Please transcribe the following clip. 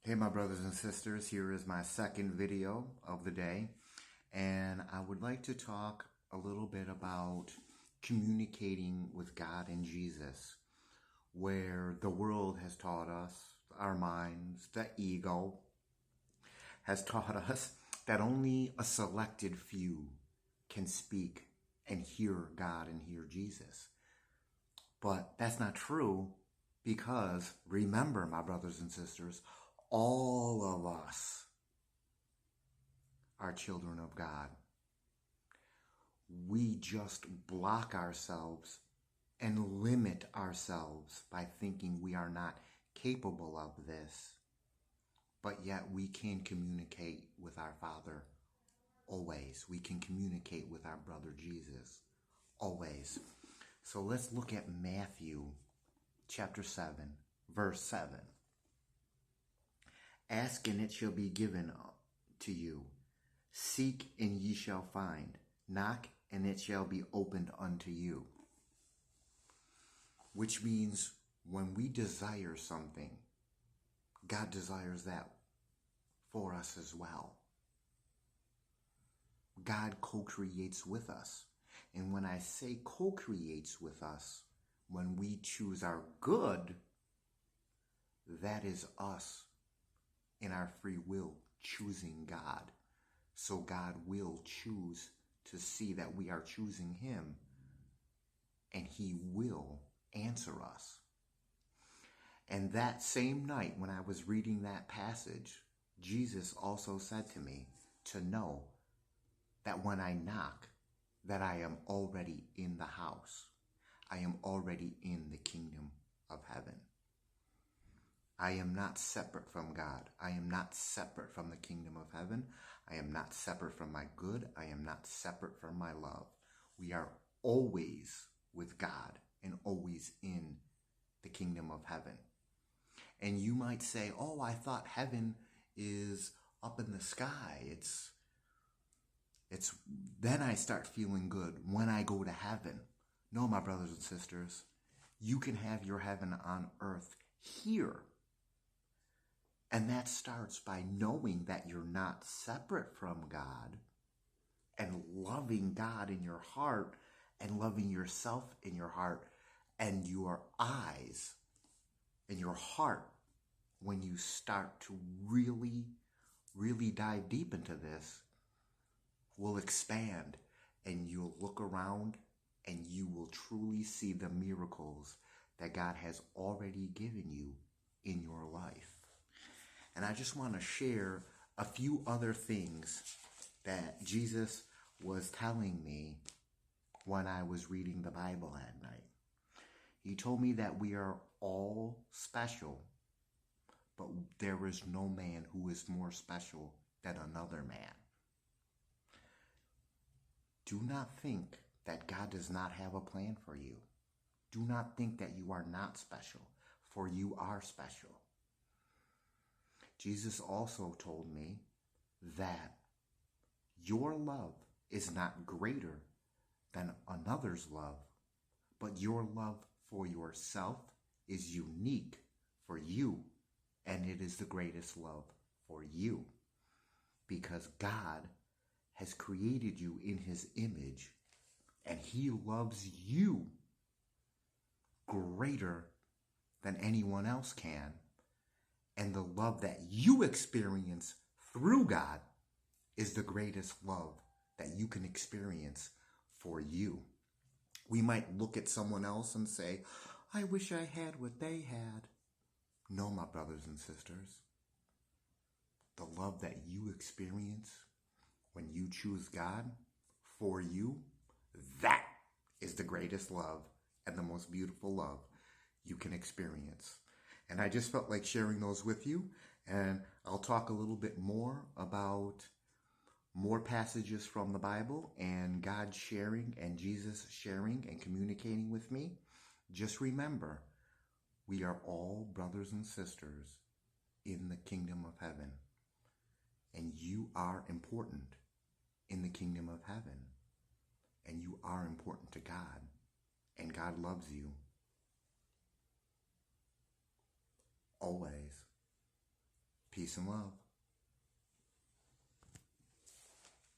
Hey, my brothers and sisters, here is my second video of the day, and I would like to talk a little bit about communicating with God and Jesus, where the world has taught us, our minds, the ego has taught us that only a selected few can speak and hear God and hear Jesus. But that's not true because, remember, my brothers and sisters, all of us are children of God. We just block ourselves and limit ourselves by thinking we are not capable of this, but yet we can communicate with our Father always. We can communicate with our brother Jesus always. So let's look at Matthew chapter 7, verse 7. Ask and it shall be given to you. Seek and ye shall find. Knock and it shall be opened unto you. Which means when we desire something, God desires that for us as well. God co-creates with us. And when I say co-creates with us, when we choose our good, that is us in our free will choosing God. So God will choose to see that we are choosing Him, and He will answer us. And that same night when I was reading that passage, Jesus also said to me to know that when I knock, that I am already in the house. I am already in the kingdom of heaven. I am not separate from God. I am not separate from the kingdom of heaven. I am not separate from my good. I am not separate from my love. We are always with God and always in the kingdom of heaven. And you might say, oh, I thought heaven is up in the sky. It's then I start feeling good when I go to heaven. No, my brothers and sisters, you can have your heaven on earth here. And that starts by knowing that you're not separate from God and loving God in your heart and loving yourself in your heart, and your eyes and your heart, when you start to really, really dive deep into this, will expand, and you'll look around and you will truly see the miracles that God has already given you in your life. And I just want to share a few other things that Jesus was telling me when I was reading the Bible at night. He told me that we are all special, but there is no man who is more special than another man. Do not think that God does not have a plan for you. Do not think that you are not special, for you are special. Jesus also told me that your love is not greater than another's love, but your love for yourself is unique for you, and it is the greatest love for you, because God has created you in His image, and He loves you greater than anyone else can. And the love that you experience through God is the greatest love that you can experience for you. We might look at someone else and say, I wish I had what they had. No, my brothers and sisters. The love that you experience when you choose God for you, that is the greatest love and the most beautiful love you can experience. And I just felt like sharing those with you. And I'll talk a little bit more about more passages from the Bible and God sharing and Jesus sharing and communicating with me. Just remember, we are all brothers and sisters in the kingdom of heaven. And you are important in the kingdom of heaven. And you are important to God. And God loves you. Always. Peace. Peace and love.